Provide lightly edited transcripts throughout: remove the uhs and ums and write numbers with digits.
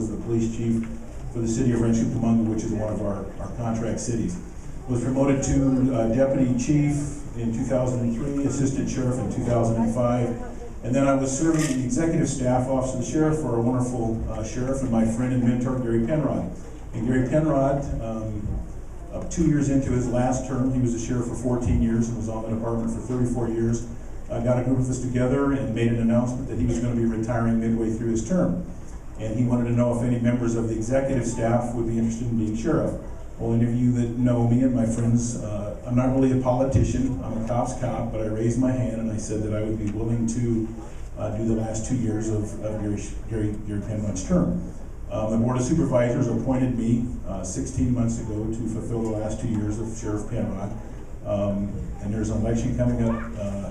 was the police chief for the city of Rancho Cucamonga, which is one of our contract cities. Was promoted to deputy chief in 2003, assistant sheriff in 2005, and then I was serving the executive staff office of the sheriff for our wonderful sheriff and my friend and mentor, Gary Penrod. And Gary Penrod, 2 years into his last term, he was a sheriff for 14 years and was on the department for 34 years, got a group of us together and made an announcement that he was going to be retiring midway through his term. And he wanted to know if any members of the executive staff would be interested in being sheriff. Well, any of you that know me and my friends, I'm not really a politician, I'm a cop's cop, but I raised my hand and I said that I would be willing to do the last 2 years of Gary Penrod's term. The Board of Supervisors appointed me 16 months ago to fulfill the last 2 years of Sheriff Penrod. And there's an election coming up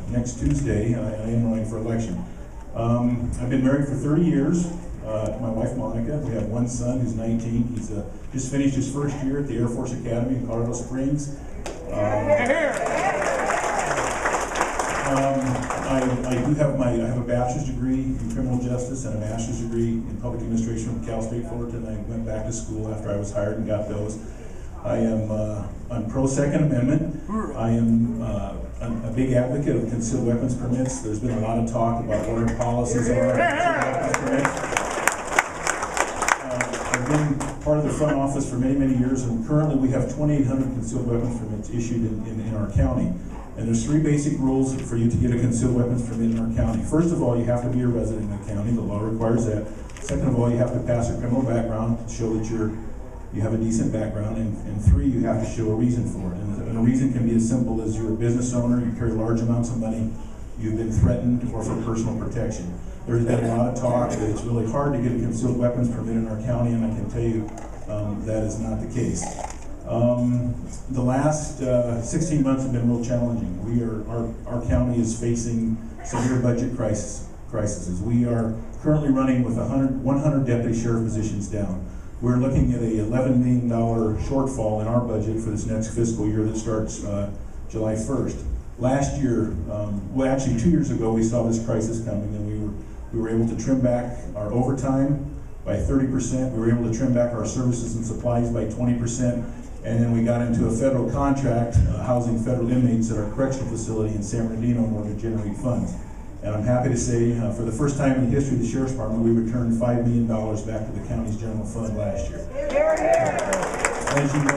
next Tuesday, and I am running for election. I've been married for 30 years. My wife Monica. We have one son who's 19. He's just finished his first year at the Air Force Academy in Colorado Springs. I have a bachelor's degree in criminal justice and a master's degree in public administration from Cal State Fullerton. I went back to school after I was hired and got those. I'm pro Second Amendment. I am a big advocate of concealed weapons permits. There's been a lot of talk about what our policies are on concealed weapons permits. I've been part of the front office for many, many years, and currently we have 2,800 concealed weapons permits issued in our county. And there's 3 basic rules for you to get a concealed weapons permit in our county. First of all, you have to be a resident in the county. The law requires that. Second of all, you have to pass a criminal background to show that you have a decent background. And 3, you have to show a reason for it. And a reason can be as simple as you're a business owner, you carry large amounts of money, you've been threatened, or for personal protection. There's been a lot of talk that it's really hard to get a concealed weapons permit in our county, and I can tell you that is not the case. The last 16 months have been real challenging. Our county is facing severe budget crises. We are currently running with 100 deputy sheriff positions down. We're looking at a $11 million shortfall in our budget for this next fiscal year that starts July 1st. Last year, well actually 2 years ago, we saw this crisis coming and we were able to trim back our overtime by 30%. We were able to trim back our services and supplies by 20%. And then we got into a federal contract housing federal inmates at our correctional facility in San Bernardino in order to generate funds. And I'm happy to say, for the first time in the history of the Sheriff's Department, we returned $5 million back to the county's general fund last year. As you know,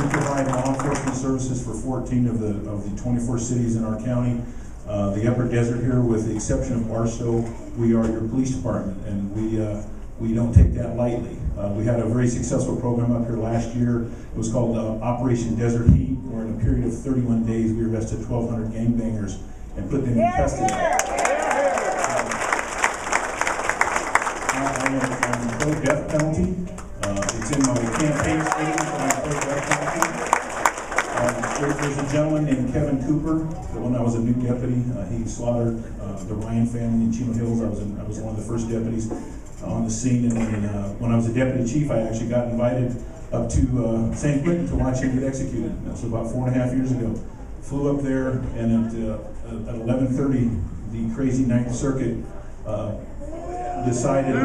we provide law enforcement services for 14 of the 24 cities in our county. The Upper Desert here, with the exception of Barstow, we are your police department, and we don't take that lightly. We had a very successful program up here last year. It was called Operation Desert Heat, where in a period of 31 days we arrested 1,200 gangbangers and put them in custody. I'm pro-death penalty. It's in my campaign statement that I'm pro-death penalty. There's a gentleman named Kevin Cooper. When I was a new deputy, he slaughtered the Ryan family in Chino Hills. I was one of the first deputies on the scene, and when I was a deputy chief, I actually got invited up to St. Quentin to watch him get executed. That was about 4.5 years ago. Flew up there, and at 11:30, the crazy Ninth Circuit decided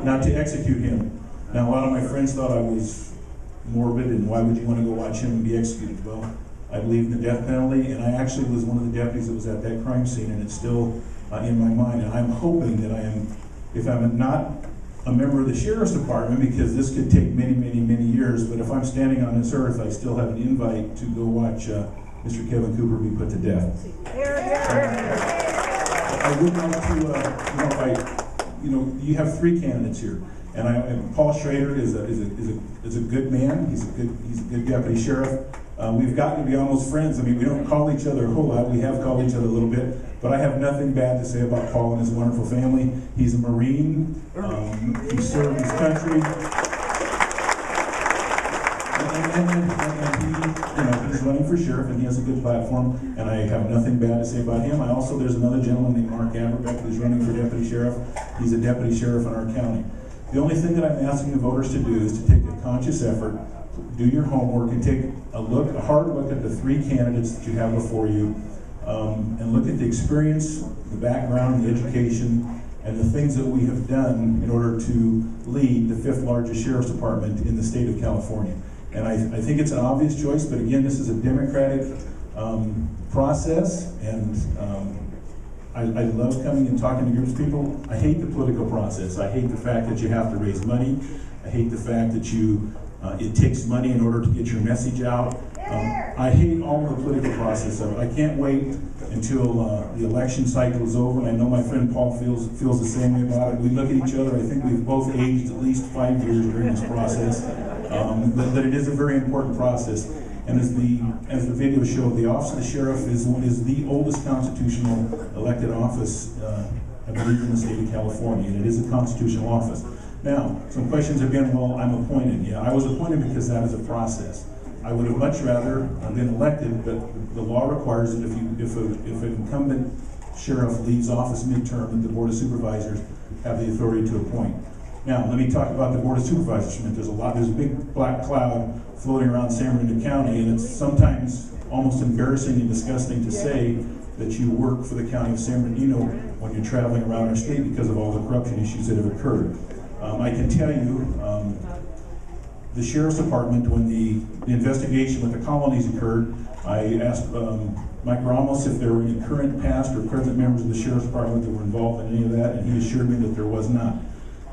not to execute him. Now, a lot of my friends thought I was morbid, and why would you want to go watch him be executed? Well, I believe in the death penalty, and I actually was one of the deputies that was at that crime scene, and it's still in my mind. And I'm hoping that I am, if I'm not a member of the Sheriff's Department, because this could take many, many, many years, but if I'm standing on this earth, I still have an invite to go watch Mr. Kevin Cooper be put to death. I would like to, you have 3 candidates here, and Paul Schrader is a good man. He's a good deputy sheriff. We've gotten to be almost friends. I mean, we don't call each other a whole lot. We have called each other a little bit, but I have nothing bad to say about Paul and his wonderful family. He's a Marine. He served his country. And he's running for sheriff, and he has a good platform, and I have nothing bad to say about him. There's another gentleman named Mark Averbeck who's running for deputy sheriff. He's a deputy sheriff in our county. The only thing that I'm asking the voters to do is to take a conscious effort, do your homework, and take a hard look at the 3 candidates that you have before you, and look at the experience, the background, the education, and the things that we have done in order to lead the 5th largest sheriff's department in the state of California. And I think it's an obvious choice, but again, this is a democratic process, and I love coming and talking to groups of people. I hate the political process. I hate the fact that you have to raise money. I hate the fact that it takes money in order to get your message out. I hate all of the political process of it. I can't wait until the election cycle is over, and I know my friend Paul feels the same way about it. We look at each other. I think we've both aged at least 5 years during this process, but it is a very important process. And as the video showed, the office of the sheriff is the oldest constitutional elected office, I believe, in the state of California, and it is a constitutional office. Now, some questions have been, well, I'm appointed. Yeah, I was appointed because that is a process. I would have much rather been elected, but the law requires that if an incumbent sheriff leaves office midterm, that the Board of Supervisors have the authority to appoint. Now, let me talk about the Board of Supervisors. There's a big black cloud floating around San Bernardino County, and it's sometimes almost embarrassing and disgusting to say that you work for the county of San Bernardino when you're traveling around our state because of all the corruption issues that have occurred. I can tell you, the Sheriff's Department, when the investigation with the colonies occurred, I asked Mike Ramos if there were any current, past, or present members of the Sheriff's Department that were involved in any of that, and he assured me that there was not.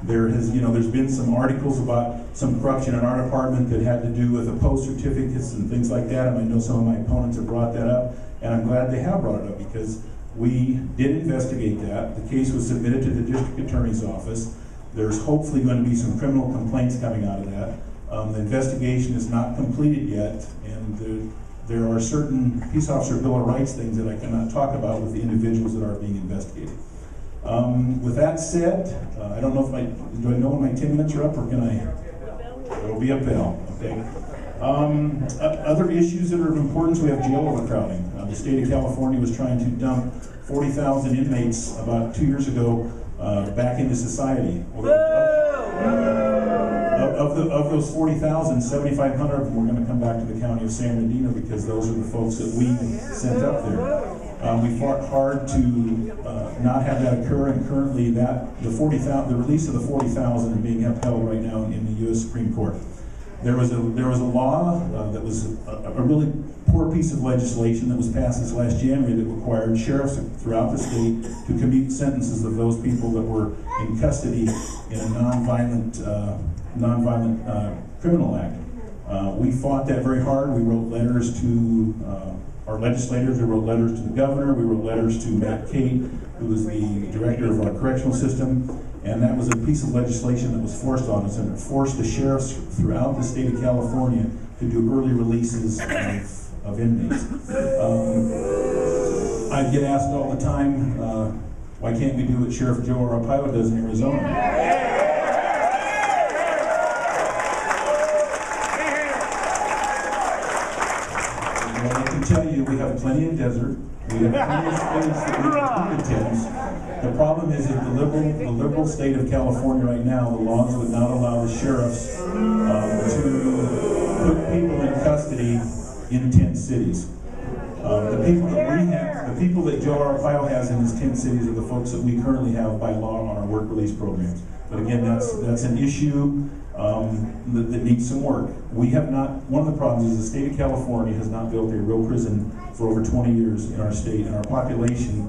There's been some articles about some corruption in our department that had to do with the post certificates and things like that, and I know some of my opponents have brought that up, and I'm glad they have brought it up because we did investigate that. The case was submitted to the district attorney's office. There's hopefully going to be some criminal complaints coming out of that. The investigation is not completed yet, and there are certain Peace Officer Bill of Rights things that I cannot talk about with the individuals that are being investigated. With that said, I don't know do I know when my 10 minutes are up, or can I? There will be a bell, okay. Other issues that are of importance, we have jail overcrowding. The state of California was trying to dump 40,000 inmates about 2 years ago back into society. Of those 40,000, 7,500 of them were going to come back to the county of San Bernardino because those are the folks that we sent up there. We fought hard to not have that occur, and currently the release of the 40,000 is being upheld right now in the U.S. Supreme Court. There was a law that was a really poor piece of legislation that was passed this last January that required sheriffs throughout the state to commute sentences of those people that were in custody in a nonviolent criminal act. We fought that very hard. We wrote letters to our legislators. We wrote letters to the governor. We wrote letters to Matt Cate, who was the director of our correctional system. And that was a piece of legislation that was forced on us, and it forced the sheriffs throughout the state of California to do early releases of inmates. I get asked all the time, why can't we do what Sheriff Joe Arpaio does in Arizona? Well, I can tell you we have plenty of desert. We have plenty of space that we can put in tents. The problem is that the liberal state of California right now, the laws would not allow the sheriffs to put people in custody in tent cities. The people that we have, the people that Joe Arpaio has in his tent cities are the folks that we currently have by law on our work release programs. But again, that's an issue that needs some work. We have not, one of the problems is the state of California has not built a real prison for over 20 years in our state, and our population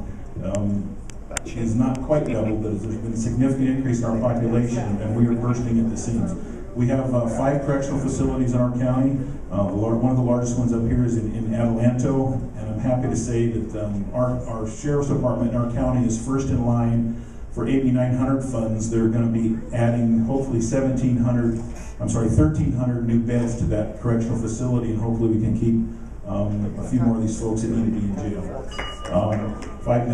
is not quite doubled, but there's been a significant increase in our population, and we are bursting at the seams. We have 5 correctional facilities in our county. One of the largest ones up here is in Adelanto, and I'm happy to say that our sheriff's department in our county is first in line for AB 900 funds. They're going to be adding hopefully 1,300 new beds to that correctional facility, and hopefully we can keep a few more of these folks that need to be in jail.